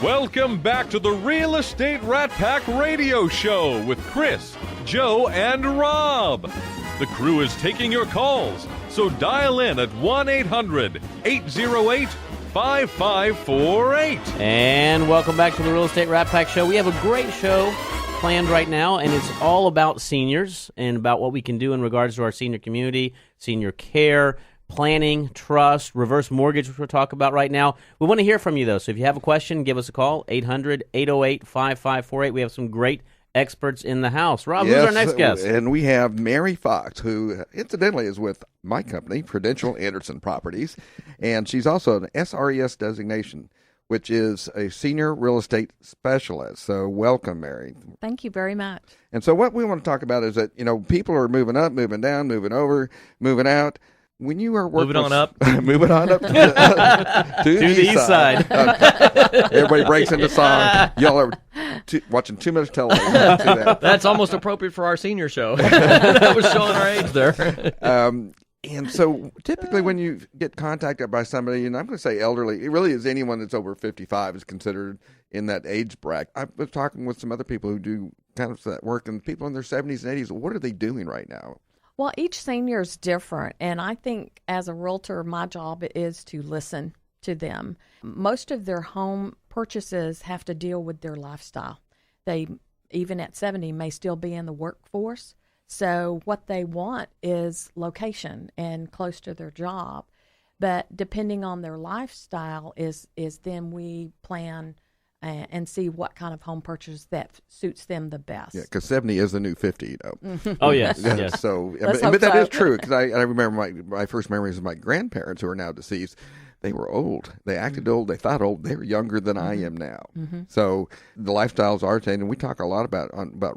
Welcome back to the Real Estate Rat Pack Radio Show with Chris, Joe, and Rob. The crew is taking your calls, so dial in at 1-800-808-5548. And welcome back to the Real Estate Rat Pack Show. We have a great show planned right now, and it's all about seniors and about what we can do in regards to our senior community, senior care, planning, trust, reverse mortgage, which we'll talk about right now. We want to hear from you, though. So if you have a question, give us a call, 800-808-5548. We have some great experts in the house. Rob, who's our next guest? And we have Mary Fox, who incidentally is with my company, Prudential Anderson Properties, and she's also an SRES designation, which is a senior real estate specialist. So welcome, Mary. Thank you very much. And so what we want to talk about is that, people are moving up, moving down, moving over, moving out. When you are working moving on up to the east side. Everybody breaks into song. Y'all are watching too much television. That's almost appropriate for our senior show. That was showing our age there. And so typically when you get contacted by somebody, and I'm going to say elderly, it really is anyone that's over 55 is considered in that age bracket. I was talking with some other people who do kind of that work, and people in their 70s and 80s, what are they doing right now? Well, each senior is different, and I think as a realtor, my job is to listen to them. Most of their home purchases have to deal with their lifestyle. They, even at 70, may still be in the workforce, so what they want is location and close to their job. But depending on their lifestyle is then we plan and see what kind of home purchase that suits them the best. Yeah, because 70 is the new 50, Oh, yes. Yes. So, Let's but that hope is so. true, because I remember my first memories of my grandparents who are now deceased. They were old. They acted old. They thought old. They were younger than I am now. So the lifestyles are changing. We talk a lot about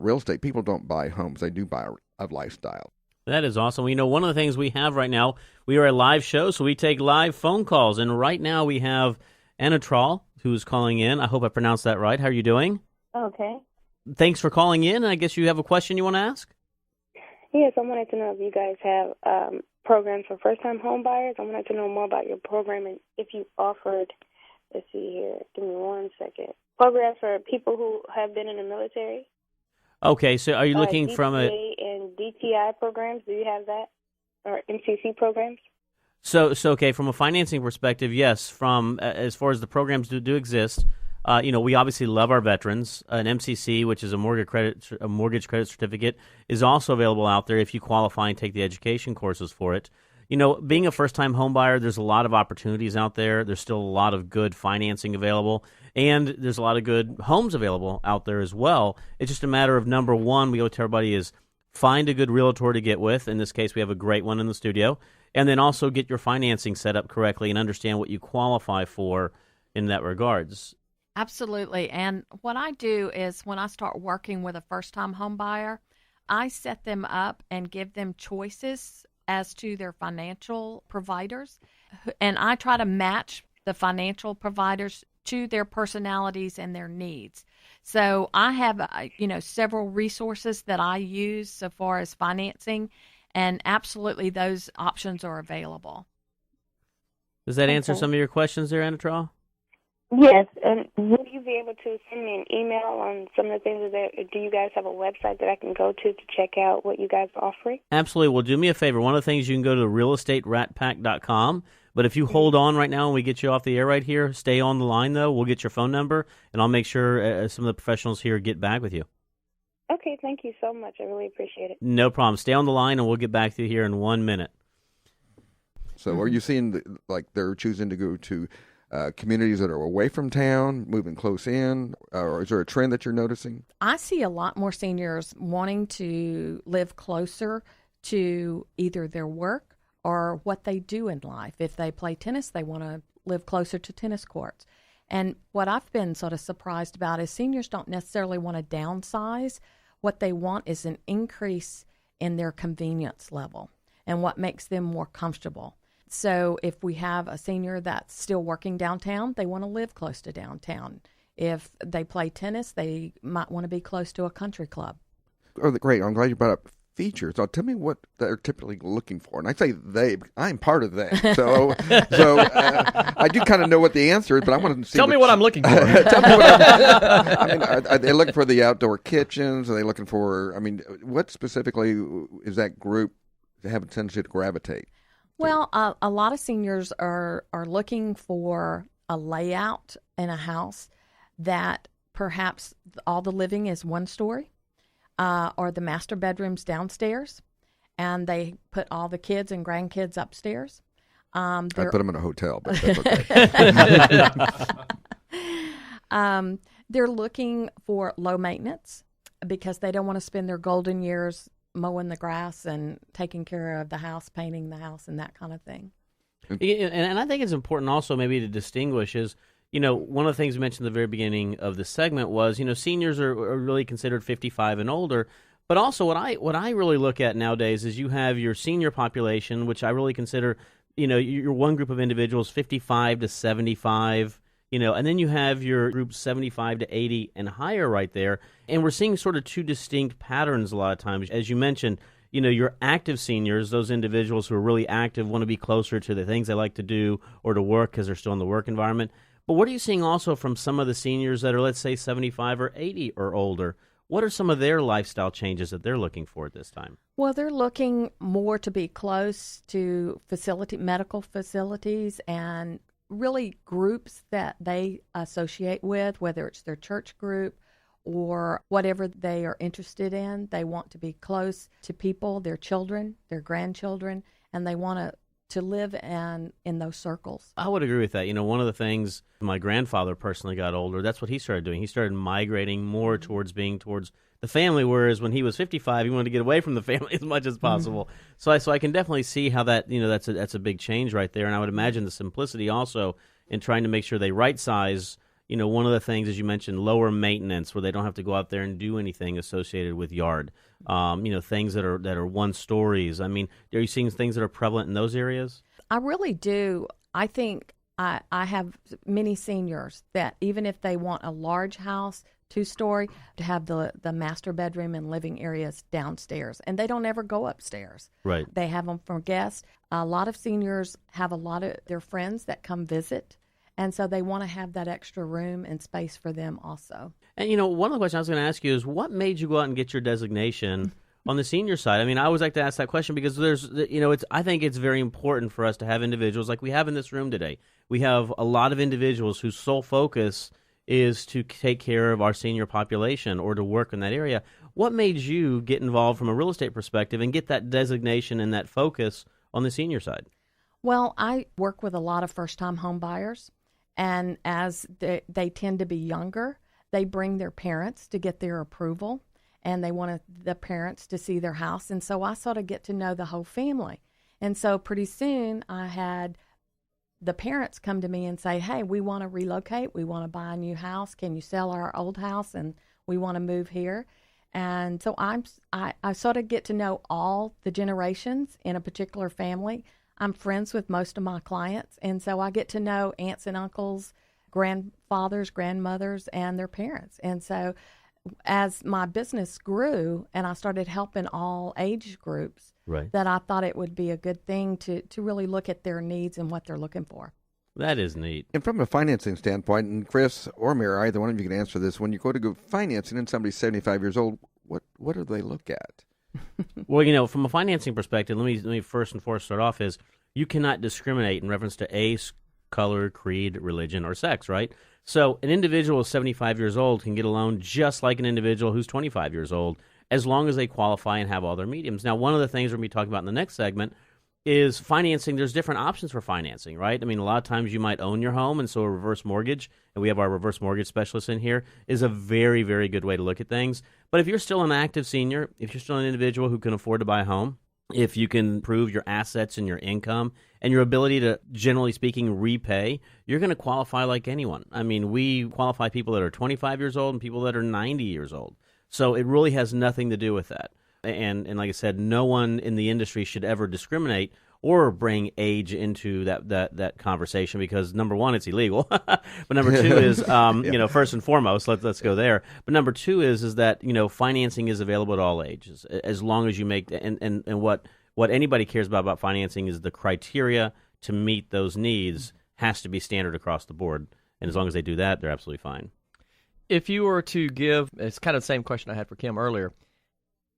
real estate. People don't buy homes. They do buy a lifestyle. That is awesome. One of the things we have right now, we are a live show, so we take live phone calls. And right now we have Anatral, who's calling in. I hope I pronounced that right. How are you doing? Okay. Thanks for calling in. I guess you have a question you want to ask? Yes, I wanted to know if you guys have programs for first-time home buyers. I wanted to know more about your program and if you offered, let's see here, give me 1 second, programs for people who have been in the military. Okay, so are you looking DTA from a... and DTI programs, do you have that? Or MCC programs? So okay, from a financing perspective, yes. From as far as the programs do exist, we obviously love our veterans. An MCC, which is a mortgage credit certificate, is also available out there if you qualify and take the education courses for it. Being a first-time home buyer, there's a lot of opportunities out there. There's still a lot of good financing available, and there's a lot of good homes available out there as well. It's just a matter of, number one, we go to everybody is find a good realtor to get with. In this case, we have a great one in the studio. And then also get your financing set up correctly and understand what you qualify for in that regards. Absolutely. And what I do is when I start working with a first-time home buyer, I set them up and give them choices as to their financial providers. And I try to match the financial providers to their personalities and their needs. So I have, several resources that I use so far as financing, and absolutely those options are available. Does that answer some of your questions there, Anatral? Yes, and would you be able to send me an email on some of the things that, do you guys have a website that I can go to check out what you guys are offering? Absolutely. Well, do me a favor. One of the things, you can go to realestateratpack.com. But if you hold on right now and we get you off the air right here, stay on the line, though. We'll get your phone number, and I'll make sure some of the professionals here get back with you. Okay, thank you so much. I really appreciate it. No problem. Stay on the line, and we'll get back to you here in 1 minute. So are you seeing, they're choosing to go to communities that are away from town, moving close in, or is there a trend that you're noticing? I see a lot more seniors wanting to live closer to either their work or what they do in life. If they play tennis, they want to live closer to tennis courts. And what I've been sort of surprised about is seniors don't necessarily want to downsize. What they want is an increase in their convenience level and what makes them more comfortable. So if we have a senior that's still working downtown, they want to live close to downtown. If they play tennis, they might want to be close to a country club. Oh, great. I'm glad you brought up features. So tell me what they're typically looking for. And I say they, I'm part of they. So I do kind of know what the answer is, but I want to see. Tell me what I'm looking for. Tell me what I mean, are they looking for the outdoor kitchens? Are they looking for, I mean, what specifically is that group have a tendency to gravitate? Well, a lot of seniors are looking for a layout in a house that perhaps all the living is one story, or the master bedroom's downstairs, and they put all the kids and grandkids upstairs. I put them in a hotel, but that's okay. They're looking for low maintenance because they don't want to spend their golden years mowing the grass and taking care of the house, painting the house, and that kind of thing. And I think it's important also maybe to distinguish is, one of the things we mentioned at the very beginning of the segment was, seniors are really considered 55 and older. But also what I really look at nowadays is you have your senior population, which I really consider, your one group of individuals, 55 to 75, and then you have your group 75 to 80 and higher right there. And we're seeing sort of two distinct patterns a lot of times. As you mentioned, your active seniors, those individuals who are really active, want to be closer to the things they like to do or to work because they're still in the work environment. But what are you seeing also from some of the seniors that are, let's say, 75 or 80 or older? What are some of their lifestyle changes that they're looking for at this time? Well, they're looking more to be close to medical facilities and really groups that they associate with, whether it's their church group or whatever they are interested in. They want to be close to people, their children, their grandchildren, and they want to live in those circles. I would agree with that. One of the things my grandfather personally got older, that's what he started doing. He started migrating more towards the family, whereas when he was 55, he wanted to get away from the family as much as possible. So I can definitely see how that, that's a big change right there. And I would imagine the simplicity also in trying to make sure they right size. One of the things, as you mentioned, lower maintenance, where they don't have to go out there and do anything associated with yard. Things that are one stories. I mean, are you seeing things that are prevalent in those areas? I really do. I think I have many seniors that even if they want a large house, 2-story, to have the master bedroom and living areas downstairs, and they don't ever go upstairs. Right. They have them for guests. A lot of seniors have a lot of their friends that come visit. And so they want to have that extra room and space for them also. And, one of the questions I was going to ask you is, what made you go out and get your designation on the senior side? I mean, I always like to ask that question because I think it's very important for us to have individuals like we have in this room today. We have a lot of individuals whose sole focus is to take care of our senior population or to work in that area. What made you get involved from a real estate perspective and get that designation and that focus on the senior side? Well, I work with a lot of first-time home buyers. And as they tend to be younger, they bring their parents to get their approval, and they want the parents to see their house. And so I sort of get to know the whole family. And so pretty soon I had the parents come to me and say, hey, we want to relocate. We want to buy a new house. Can you sell our old house? And we want to move here. And so I sort of get to know all the generations in a particular family. I'm friends with most of my clients, and so I get to know aunts and uncles, grandfathers, grandmothers, and their parents. And so as my business grew and I started helping all age groups, right, that I thought it would be a good thing to really look at their needs and what they're looking for. That is neat. And from a financing standpoint, and Chris or Mary, either one of you can answer this, when you go to go financing and somebody's 75 years old, what do they look at? Well, from a financing perspective, let me first and foremost start off is you cannot discriminate in reference to age, color, creed, religion, or sex, right? So an individual 75 years old can get a loan just like an individual who's 25 years old, as long as they qualify and have all their mediums. Now, one of the things we're going to be talking about in the next segment is financing. There's different options for financing, right? I mean, a lot of times you might own your home, and so a reverse mortgage, and we have our reverse mortgage specialist in here, is a very, very good way to look at things. But if you're still an active senior, if you're still an individual who can afford to buy a home, if you can prove your assets and your income and your ability to, generally speaking, repay, you're going to qualify like anyone. I mean, we qualify people that are 25 years old and people that are 90 years old. So it really has nothing to do with that. And like I said, no one in the industry should ever discriminate or bring age into that conversation, because number one, it's illegal, but number two is first and foremost, let's go there. But number two is that financing is available at all ages, as long as you make and what anybody cares about financing is the criteria to meet those needs has to be standard across the board, and as long as they do that, they're absolutely fine. If you were to give, it's kind of the same question I had for Kim earlier,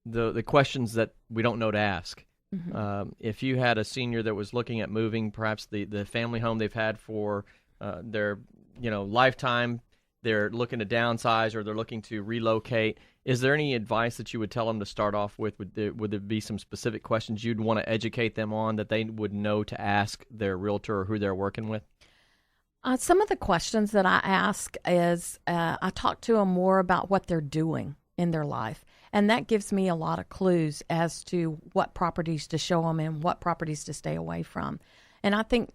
the questions that we don't know to ask. Mm-hmm. If you had a senior that was looking at moving, perhaps the family home they've had for their lifetime, they're looking to downsize or they're looking to relocate, is there any advice that you would tell them to start off with? Would there be some specific questions you'd want to educate them on that they would know to ask their realtor or who they're working with? Some of the questions that I ask is I talk to them more about what they're doing in their life. And that gives me a lot of clues as to what properties to show them and what properties to stay away from. And I think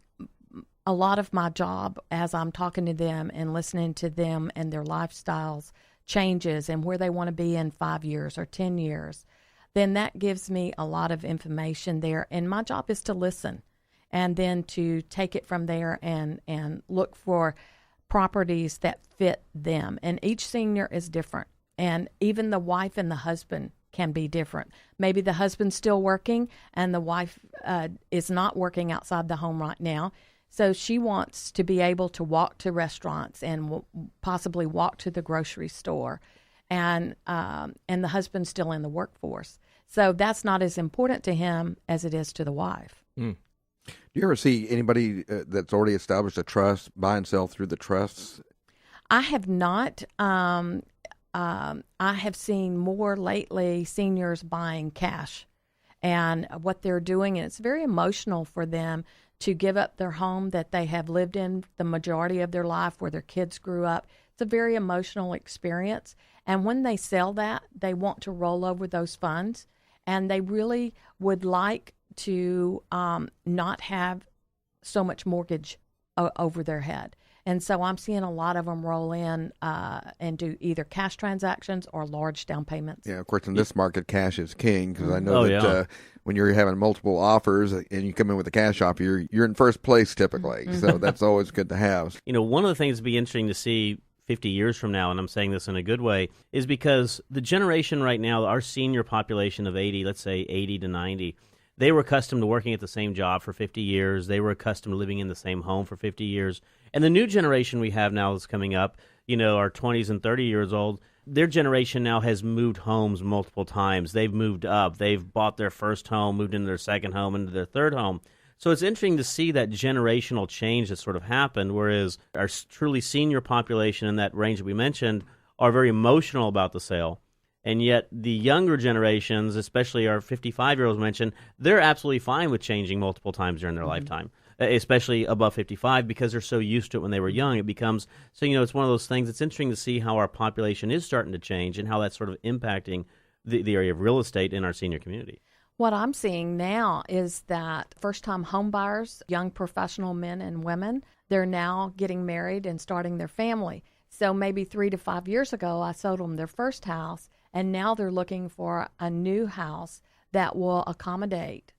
a lot of my job as I'm talking to them and listening to them and their lifestyles changes and where they want to be in 5 years or 10 years, then that gives me a lot of information there. And my job is to listen and then to take it from there and look for properties that fit them. And each senior is different. And even the wife and the husband can be different. Maybe the husband's still working and the wife is not working outside the home right now. So she wants to be able to walk to restaurants and possibly walk to the grocery store. And the husband's still in the workforce. So that's not as important to him as it is to the wife. Mm. Do you ever see anybody that's already established a trust buy and sell through the trusts? I have not. I have seen more lately seniors buying cash and what they're doing, and it's very emotional for them to give up their home that they have lived in the majority of their life where their kids grew up. It's a very emotional experience, and when they sell that, they want to roll over those funds, and they really would like to not have so much mortgage over their head. And so I'm seeing a lot of them roll in and do either cash transactions or large down payments. Yeah, of course, in this market, cash is king, because I know when you're having multiple offers and you come in with a cash offer, you're in first place typically. Mm-hmm. So that's always good to have. One of the things that'd be interesting to see 50 years from now, and I'm saying this in a good way, is because the generation right now, our senior population of 80, let's say 80 to 90, they were accustomed to working at the same job for 50 years. They were accustomed to living in the same home for 50 years. And the new generation we have now that's coming up, our 20s and 30 years old, their generation now has moved homes multiple times. They've moved up. They've bought their first home, moved into their second home, into their third home. So it's interesting to see that generational change that sort of happened, whereas our truly senior population in that range that we mentioned are very emotional about the sale. And yet the younger generations, especially our 55-year-olds mentioned, they're absolutely fine with changing multiple times during their lifetime, especially above 55, because they're so used to it when they were young. It becomes, it's one of those things. It's interesting to see how our population is starting to change and how that's sort of impacting the area of real estate in our senior community. What I'm seeing now is that first-time home buyers, young professional men and women, they're now getting married and starting their family. So maybe 3 to 5 years ago, I sold them their first house, and now they're looking for a new house that will accommodate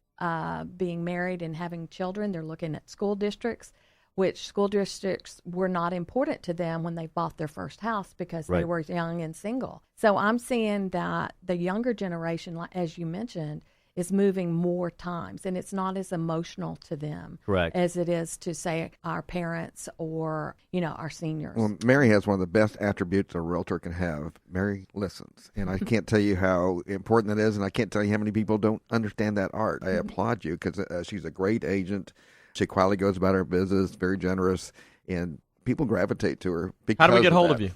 being married and having children. They're looking at school districts, which school districts were not important to them when they bought their first house because they were young and single. So I'm seeing that the younger generation, as you mentioned, is moving more times, and it's not as emotional to them as it is to, say, our parents or, our seniors. Well, Mary has one of the best attributes a realtor can have. Mary listens, and I can't tell you how important that is, and I can't tell you how many people don't understand that art. I applaud you because she's a great agent. She quietly goes about her business, very generous, and people gravitate to her because How do we get hold that. of you?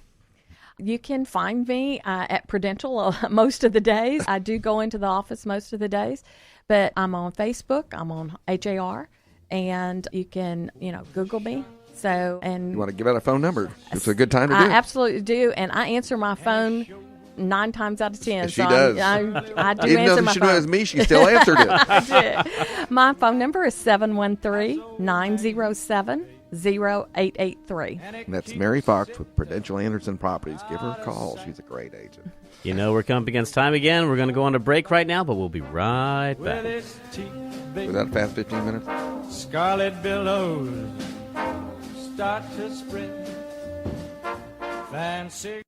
You can find me at Prudential most of the days. I do go into the office most of the days, but I'm on Facebook. I'm on HAR, and you can, Google me. So, and you want to give out a phone number? It's a good time to do it. I absolutely do, and I answer my phone 9 times out of 10. She does. I do Even answer though my she phone. knows me, she still answered it. I did. My phone number is 713-907-0883. And that's Mary Fox with Prudential Anderson Properties. Give her a call. She's a great agent. We're coming up against time again. We're going to go on a break right now, but we'll be right back. Was that a fast 15 minutes? Scarlet billows start to spread. Fancy